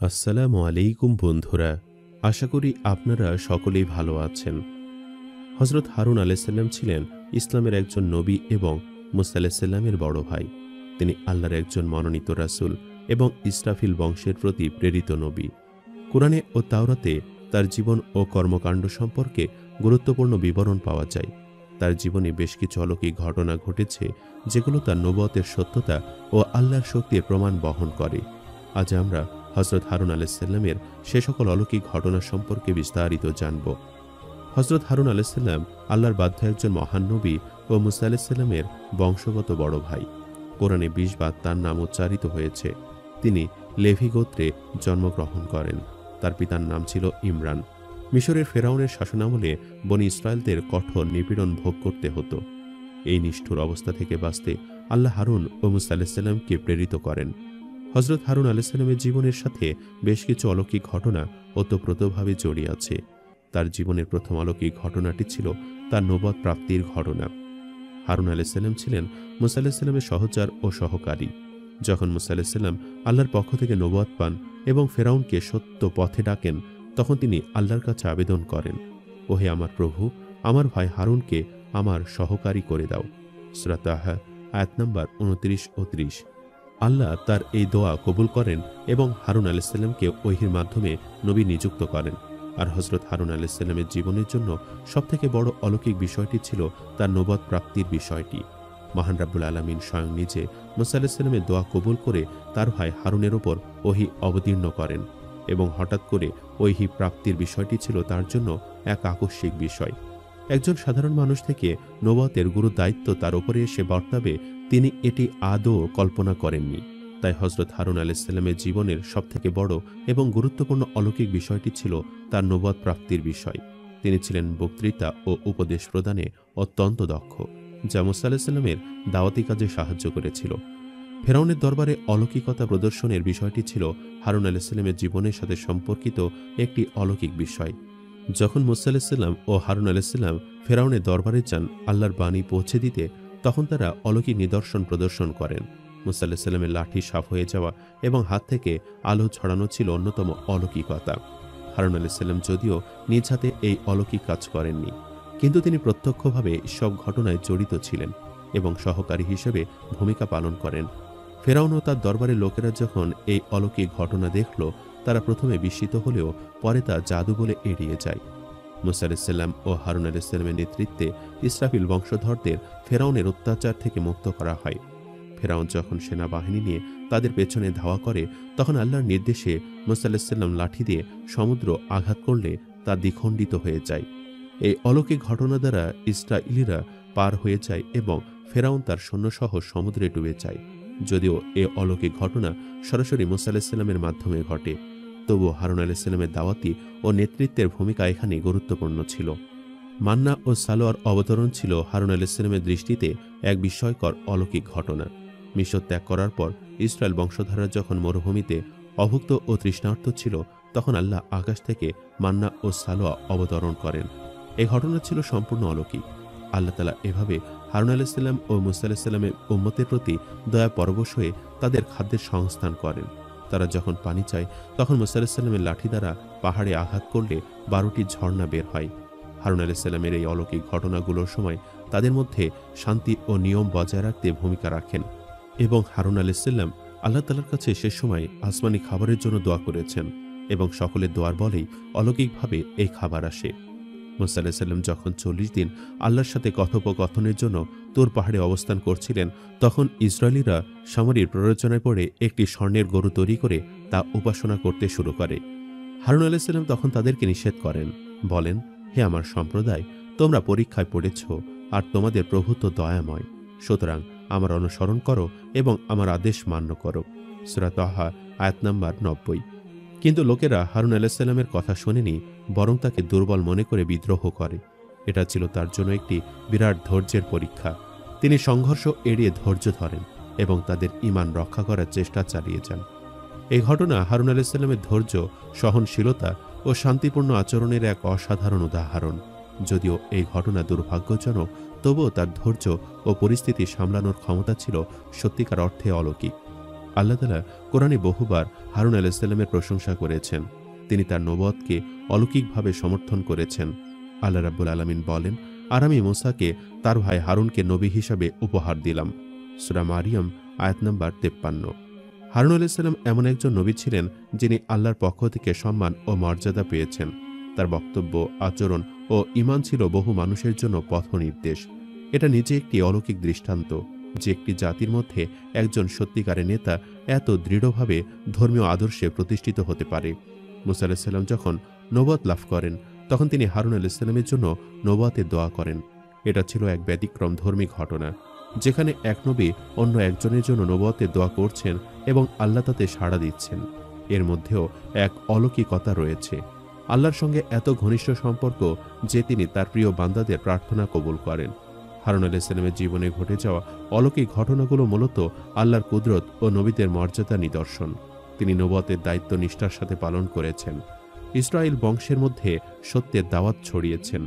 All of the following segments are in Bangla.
আসসালামু আলাইকুম বন্ধুরা। আশা করি আপনারা সকলেই ভালো আছেন। হজরত হারুন আলাইসাল্লাম ছিলেন ইসলামের একজন নবী এবং মুসা আলাইসাল্লামের বড় ভাই। তিনি আল্লাহর একজন মনোনীত রাসূল এবং ইসরাফিল বংশের প্রতি প্রেরিত নবী। কুরআনে ও তাওরাতে তার জীবন ও কর্মকাণ্ড সম্পর্কে গুরুত্বপূর্ণ বিবরণ পাওয়া যায়। তার জীবনে বেশ কিছু অলৌকিক ঘটনা ঘটেছে, যেগুলো তার নবুয়তের সত্যতা ও আল্লাহর শক্তির প্রমাণ বহন করে। আজ আমরা হজরত হারুন আলাইসাল্লামের সে সকল অলৌকিক ঘটনা সম্পর্কে বিস্তারিত জানব। হজরত হারুন আলাইসাল্লাম আল্লাহর বাধ্য একজন মহান নবী ও মুসা আলাইসাল্লামের বংশগত বড় ভাই। কোরআনে ২০ বার তার নাম উচ্চারিত হয়েছে। তিনি লেভি গোত্রে জন্মগ্রহণ করেন। তার পিতার নাম ছিল ইমরান। মিশরের ফেরাউনের শাসনামলে বনি ইসরায়েলদের কঠোর নিপীড়ন ভোগ করতে হতো। এই নিষ্ঠুর অবস্থা থেকে বাঁচতে আল্লাহ হারুন ও মুসা আলাইসাল্লামকে প্রেরিত করেন। হজরত হারুন আলাইসাল্লামের জীবনের সাথে বেশ কিছু অলৌকিক ঘটনা ওতপ্রোতভাবে জড়িয়ে আছে। তার জীবনের প্রথম অলৌকিক ঘটনাটি ছিল তার নবুয়ত প্রাপ্তির ঘটনা। হারুন আলাইসাল্লাম ছিলেন মুসা আলাইসাল্লামের সহচর ও সহকারী। যখন মুসা আলাইসাল্লাম আল্লাহর পক্ষ থেকে নবুয়ত পান এবং ফেরাউনকে সত্য পথে ডাকেন, তখন তিনি আল্লাহর কাছে আবেদন করেন, ওহে আমার প্রভু, আমার ভাই হারুনকে আমার সহকারী করে দাও। সূরা তাহা আয়াত নম্বর ২৯ ও ৩০। আল্লাহ তার এই দোয়া কবুল করেন এবং হারুন আলাইসাল্লামকে ওহীর মাধ্যমে নবী নিযুক্ত করেন। আর হজরত হারুন আলাইসাল্লামের জীবনের জন্য সবথেকে বড় অলৌকিক বিষয়টি ছিল তার নবুয়ত প্রাপ্তির বিষয়টি। মহান রাব্বুল আলামিন স্বয়ং নিজে মুসা আলাইসাল্লামের দোয়া কবুল করে তার ভাই হারুনের ওপর ওহী অবতীর্ণ করেন এবং হঠাৎ করে ওহী প্রাপ্তির বিষয়টি ছিল তার জন্য এক আকস্মিক বিষয়। একজন সাধারণ মানুষ থেকে নবুয়তের গুরু দায়িত্ব তার উপরে এসে বর্তাবে, তিনি এটি আদৌ কল্পনা করেননি। তাই হজরত হারুন আলাইসাল্লামের জীবনের সবথেকে বড় এবং গুরুত্বপূর্ণ অলৌকিক বিষয়টি ছিল তার নবুয়ত প্রাপ্তির বিষয়। তিনি ছিলেন বক্তৃতা ও উপদেশ প্রদানে অত্যন্ত দক্ষ, যা মুসা আলাইসাল্লামের দাওয়াতি কাজে সাহায্য করেছিল। ফেরাউনের দরবারে অলৌকিকতা প্রদর্শনের বিষয়টি ছিল হারুন আলাইসাল্লামের জীবনের সাথে সম্পর্কিত একটি অলৌকিক বিষয়। যখন মুসা আলাইসাল্লাম ও হারুন আলাইসাল্লাম ফেরাউনের দরবারে যান আল্লাহর বাণী পৌঁছে দিতে, তখন তারা অলৌকিক নিদর্শন প্রদর্শন করেন। মুসা আলাইসাল্লামের লাঠি সাফ হয়ে যাওয়া এবং হাত থেকে আলো ছড়ানো ছিল অন্যতম অলৌকিকতা। হারুন আলাইসাল্লাম যদিও নিজ হাতে এই অলৌকিক কাজ করেননি, কিন্তু তিনি প্রত্যক্ষভাবে সব ঘটনায় জড়িত ছিলেন এবং সহকারী হিসেবে ভূমিকা পালন করেন। ফেরাউন ও তার দরবারের লোকেরা যখন এই অলৌকিক ঘটনা দেখল, তারা প্রথমে বিস্মিত হলেও পরে তা জাদু বলে এড়িয়ে যায়। মুসা আলাইসাল্লাম ও হারুন আলাইসাল্লামের নেতৃত্বে ইসরাফিল বংশধরদের ফেরাউনের অত্যাচার থেকে মুক্ত করা হয়। ফেরাউন যখন সেনাবাহিনী নিয়ে তাদের পেছনে ধাওয়া করে, তখন আল্লাহর নির্দেশে মুসা আলাইসাল্লাম লাঠি দিয়ে সমুদ্র আঘাত করলে তা দ্বিখণ্ডিত হয়ে যায়। এই অলৌকিক ঘটনা দ্বারা ইসরাইলীরা পার হয়ে যায় এবং ফেরাউন তার সৈন্যসহ সমুদ্রে ডুবে যায়। যদিও এ অলৌকিক ঘটনা সরাসরি মুসা আলাইসাল্লামের মাধ্যমে ঘটে, তবুও হারুন আলাইসাল্লামের দাওয়াতি ও নেতৃত্বের ভূমিকা এখানে গুরুত্বপূর্ণ ছিল। মান্না ও সালোয়ার অবতরণ ছিল হারুন আলাইসাল্লামের দৃষ্টিতে এক বিস্ময়কর অলৌকিক ঘটনা। মিশর ত্যাগ করার পর ইসরায়েল বংশধররা যখন মরুভূমিতে অভুক্ত ও তৃষ্ণার্ত ছিল, তখন আল্লাহ আকাশ থেকে মান্না ও সালোয়া অবতরণ করেন। এই ঘটনা ছিল সম্পূর্ণ অলৌকিক। আল্লাহ তাআলা এভাবে হারুন আলাইসাল্লাম ও মুসা আলাইসাল্লামের উম্মতের প্রতি দয়া পরবশ হয়ে তাদের খাদ্যের সংস্থান করেন। তারা যখন পানি চায়, তখন মুসা আলাইসাল্লামের লাঠি দ্বারা পাহাড়ে আঘাত করলে 12টি ঝর্ণা বের হয়। হারুন আলাইসাল্লামের এই অলৌকিক ঘটনাগুলোর সময় তাদের মধ্যে শান্তি ও নিয়ম বজায় রাখতে ভূমিকা রাখেন এবং হারুন আলাইসাল্লাম আল্লাহ তাআলার কাছে সে সময় আসমানি খাবারের জন্য দোয়া করেছেন এবং সকলের দোয়ার বলেই অলৌকিকভাবে এই খাবার আসে। মুসা আলাইসাল্লাম যখন 40 দিন আল্লাহর সাথে কথোপকথনের জন্য তুর পাহাড়ে অবস্থান করছিলেন, তখন ইসরায়েলীরা সামরিক প্ররোচনায় পড়ে একটি স্বর্ণের গরু তৈরি করে তা উপাসনা করতে শুরু করে। হারুন আলাইসাল্লাম তখন তাদেরকে নিষেধ করেন, বলেন, হে আমার সম্প্রদায়, তোমরা পরীক্ষায় পড়েছ আর তোমাদের প্রভু তো দয়াময়, সুতরাং আমার অনুসরণ করো এবং আমার আদেশ মান্য করো। সূরা তাহা আয়াত নম্বর 90। কিন্তু লোকেরা হারুন আলাইসাল্লামের কথা শোনেনি, বরং তাকে দুর্বল মনে করে বিদ্রোহ করে। এটা ছিল তার জন্য একটি বিরাট ধৈর্যের পরীক্ষা। তিনি সংঘর্ষ এড়িয়ে ধৈর্য ধরেন এবং তাদের ঈমান রক্ষা করার চেষ্টা চালিয়ে যান। এই ঘটনা হারুন আলাইসাল্লামের ধৈর্য, সহনশীলতা ও শান্তিপূর্ণ আচরণের এক অসাধারণ উদাহরণ। যদিও এই ঘটনা দুর্ভাগ্যজনক, তবুও তার ধৈর্য ও পরিস্থিতি সামলানোর ক্ষমতা ছিল সত্যিকার অর্থে অলৌকিক। আল্লাহ তাআলা কোরআনে বহুবার হারুন আলাইহিস সালামের প্রশংসা করেছেন। তিনি তার নবুয়তকে অলৌকিকভাবে সমর্থন করেছেন। আল্লাহ রাব্বুল আলামিন বলেন, আর আমি মূসাকে তার ভাই হারুনকে নবী হিসাবে উপহার দিলাম। সূরা মারিয়াম আয়াত নাম্বার 53। হারুন আলাইহিস সালাম এমন একজন নবী ছিলেন যিনি আল্লাহর পক্ষ থেকে সম্মান ও মর্যাদা পেয়েছেন। তার বক্তব্য, আচরণ ও ঈমান ছিল বহু মানুষের জন্য পথ নির্দেশ। এটা নিজে একটি অলৌকিক দৃষ্টান্ত যে একটি জাতির মধ্যে একজন সত্যিকারের নেতা এত দৃঢ়ভাবে ধর্মীয় আদর্শে প্রতিষ্ঠিত হতে পারে। মূসা আলাইহিস সালাম যখন নবুয়ত লাভ করেন তখন তিনি হারুন আলাইহিস সালামের জন্য নবুয়তের দোয়া করেন। এটা ছিল এক ব্যতিক্রম ধর্মী ঘটনা, যেখানে এক নবী অন্য একজনের জন্য নবুয়তের দোয়া করছেন এবং আল্লাহ তাতে সাড়া দিচ্ছেন। এর মধ্যেও এক অলৌকিকতা রয়েছে। আল্লাহর সঙ্গে এত ঘনিষ্ঠ সম্পর্ক যে তিনি তার প্রিয় বান্দাদের প্রার্থনা কবুল করেন। হারুন আলাইহিস সালামের জীবনে ঘটে যাওয়া অলৌকিক ঘটনাগুলো মূলত আল্লাহর কুদরত ও নবীদের মর্যাদা নিদর্শন। তিনি নবুয়তের দায়িত্ব নিষ্ঠার সাথে পালন করেছেন, ইসরায়েল বংশের মধ্যে সত্যের দাওয়াত ছড়িয়েছেন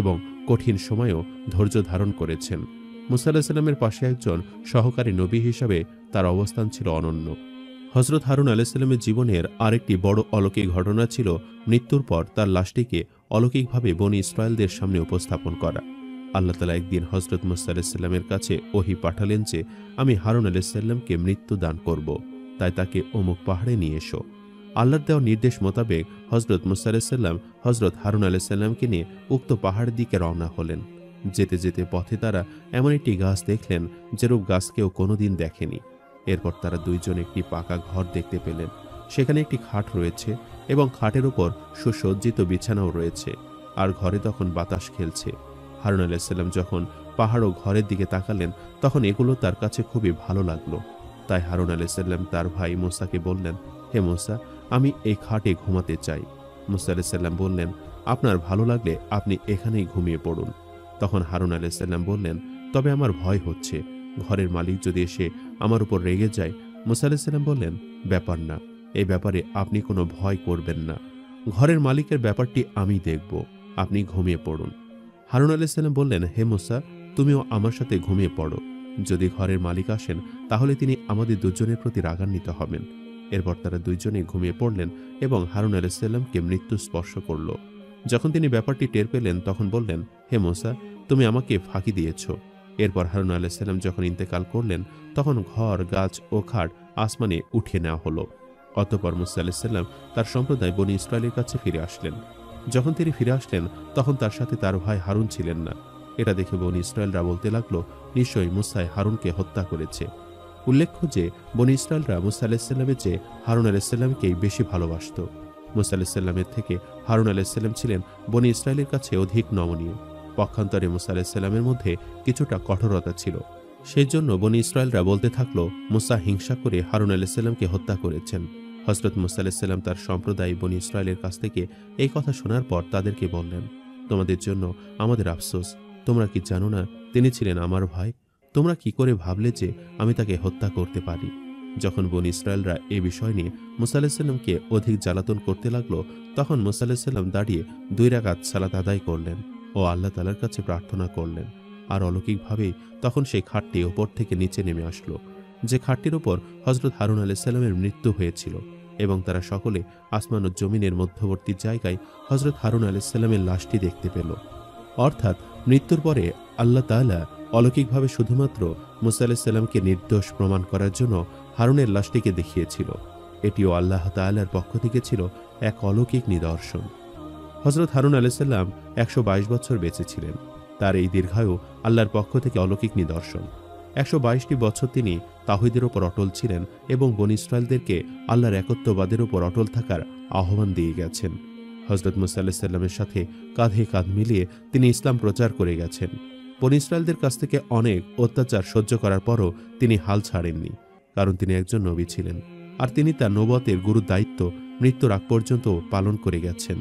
এবং কঠিন সময়েও ধৈর্য ধারণ করেছেন। মূসা আলাইহিস সালামের পাশে একজন সহকারী নবী হিসাবে তার অবস্থান ছিল অনন্য। হযরত হারুন আলাইহিস সালামের জীবনের আরেকটি বড় অলৌকিক ঘটনা ছিল মৃত্যুর পর তার লাশটিকে অলৌকিকভাবে বনী ইসরায়েলদের সামনে উপস্থাপন করা। আল্লাহ তাআলা একদিন হযরত মূসা আলাইহিস সালামের কাছে ওহী পাঠালেন যে, আমি হারুন আলাইহিস সালামকে মৃত্যু দান করব, তাই তাকে অমুক পাহাড়ে নিয়ে এসো। আল্লাহর দেওয়া নির্দেশ মোতাবেক হযরত মূসা আলাইহিস সালাম হযরত হারুন আলাইহিস সালামকে নিয়ে উক্ত পাহাড়ের দিকে রওনা হলেন। যেতে যেতে পথে তারা এমন একটি গাছ দেখলেন যেরূপ গাছ কেউ কোনোদিন দেখেনি। এরপর তারা দুইজন একটি পাকা ঘর দেখতে পেলেন। সেখানে একটি খাট রয়েছে এবং খাটের উপর সুসজ্জিত বিছানাও রয়েছে, আর ঘরে তখন বাতাস খেলছে। হারুন আলাইহিস সালাম যখন পাহাড় ও ঘরের দিকে তাকালেন তখন এগুলো তার কাছে খুবই ভালো লাগলো। তাই হারুন আলাইহিস সালাম তার ভাই মূসাকে বললেন, হে মূসা, আমি এই খাটে ঘুমাতে চাই। মূসা আলাইহিস সালাম বললেন, আপনার ভালো লাগলে আপনি এখানেই ঘুমিয়ে পড়ুন। তখন হারুন আলাইহিস সালাম বললেন, তবে আমার ভয় হচ্ছে, ঘরের মালিক যদি এসে আমার উপর রেগে যায়। মূসা আলাইহিস সালাম বললেন, ব্যাপার না, এই ব্যাপারে আপনি কোনো ভয় করবেন না, ঘরের মালিকের ব্যাপারটি আমি দেখব, আপনি ঘুমিয়ে পড়ুন। হারুন আলাইহিস সালাম বললেন, হে মূসা, তুমিও আমার সাথে ঘুমিয়ে পড়ো। যদি ঘরের মালিক আসেন তাহলে তিনি আমাদের দুজনের প্রতি রাগান্বিত হবেন। এরপর তারা দুইজনে ঘুমিয়ে পড়লেন এবং হারুন আলাইহিস সালামকে মৃত্যু স্পর্শ করল। যখন তিনি ব্যাপারটি টের পেলেন তখন বললেন, হে মূসা, তুমি আমাকে ফাঁকি দিয়েছ। এরপর হারুন আলাইহিস সালাম যখন ইন্তেকাল করলেন তখন ঘর, গাছ ও খাট আসমানে উঠিয়ে নেওয়া হলো। অতঃপর মূসা আলাইহিস সালাম তার সম্প্রদায় বনী ইসরায়েলের কাছে ফিরে আসলেন। যখন তিনি ফিরে আসলেন তখন তার সাথে তার ভাই হারুন ছিলেন না। এটা দেখে বনী ইসরায়েলরা বলতে লাগলো, নিশ্চয়ই মূসাই হারুনকে হত্যা করেছে। উল্লেখ্য যে বনী ইসরায়েলরা মূসা আলাইহিস সালামের চেয়ে হারুন আলাইহিস সালামকেই বেশি ভালোবাসত। মূসা আলাইহিস সালামের থেকে হারুন আলাইহিস সালাম ছিলেন বনী ইসরায়েলের কাছে অধিক নমনীয়। পক্ষান্তরে মূসা আলাইহিস সালামের মধ্যে কিছুটা কঠোরতা ছিল। সেই জন্য বনী ইসরায়েলরা বলতে থাকলো, মূসা হিংসা করে হারুন আলাইহিস সালামকে হত্যা করেছেন। হযরত মূসা আলাইহিস সালাম তার সম্প্রদায় বনী ইসরায়েলের কাছ থেকে এই কথা শোনার পর তাদেরকে বললেন, তোমাদের জন্য আমাদের আফসোস, তোমরা কি জানো না তিনি ছিলেন আমার ভাই? তোমরা কি করে ভাবলে যে আমি তাকে হত্যা করতে পারি? যখন বনী ইসরায়েলরা এ বিষয় নিয়ে মূসা আলাইহিস সালামকে অধিক জ্বালাতন করতে লাগলো তখন মূসা আলাইহিস সালাম দাঁড়িয়ে 2 রাকাত সালাত আদায় করলেন ও আল্লাহ তাআলার কাছে প্রার্থনা করলেন। আর অলৌকিকভাবেই তখন সেই খাটটি ওপর থেকে নিচে নেমে আসলো, যে খাটটির ওপর হযরত হারুন আলাইহিস সালামের মৃত্যু হয়েছিল, এবং তারা সকলে আসমান ও জমিনের মধ্যবর্তী জায়গায় হযরত হারুন আলাইহিস সালামের লাশটি দেখতে পেল। অর্থাৎ মৃত্যুর পরে আল্লাহ তাআলা অলৌকিকভাবে শুধুমাত্র মূসা আলাইহিস সালামকে নির্দোষ প্রমাণ করার জন্য হারুনের লাশটিকে দেখিয়েছিল। এটিও আল্লাহ তাআলার পক্ষ থেকে ছিল এক অলৌকিক নিদর্শন। হযরত হারুন আলাইহিস সালাম 122 বছর বেঁচে ছিলেন। তার এই দীর্ঘায়ু আল্লাহর পক্ষ থেকে অলৌকিক নিদর্শন। 122টি বছর তিনি তাওহীদের উপর অটল ছিলেন এবং বনী ইসরায়েলদেরকে আল্লাহর একত্ববাদের উপর অটল থাকার আহ্বান দিয়ে গেছেন। হযরত মূসা আলাইহিস সালামের সাথে কাঁধে কাঁধ মিলিয়ে তিনি ইসলাম প্রচার করে গেছেন। বনী ইসরায়েলদের কাছ থেকে অনেক অত্যাচার সহ্য করার পরও তিনি হাল ছাড়েননি, কারণ তিনি একজন নবী ছিলেন, আর তিনি তার নবুয়তের গুরু দায়িত্ব মৃত্যুর আগ পর্যন্ত পালন করে গেছেন।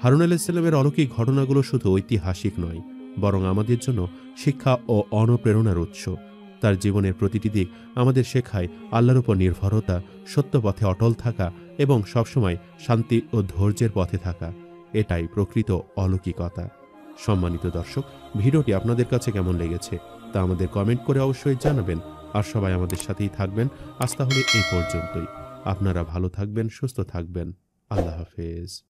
হারুন আলাইহিস সালামের অলৌকিক ঘটনাগুলো শুধু ঐতিহাসিক নয়, বরং আমাদের জন্য শিক্ষা ও অনুপ্রেরণার উৎস। তার জীবনের প্রতিটি দিক আমাদের শেখায় আল্লাহর উপর নির্ভরতা, সত্য পথে অটল থাকা এবং সবসময় শান্তি ও ধৈর্যের পথে থাকা। এটাই প্রকৃত অলৌকিকতা। সম্মানিত দর্শক, ভিডিওটি আপনাদের কাছে কেমন লেগেছে তা আমাদের কমেন্ট করে অবশ্যই জানাবেন। আর সবাই আমাদের সাথেই থাকবেন। আজ তাহলে এই পর্যন্তই। আপনারা ভালো থাকবেন, সুস্থ থাকবেন। আল্লাহ হাফেজ।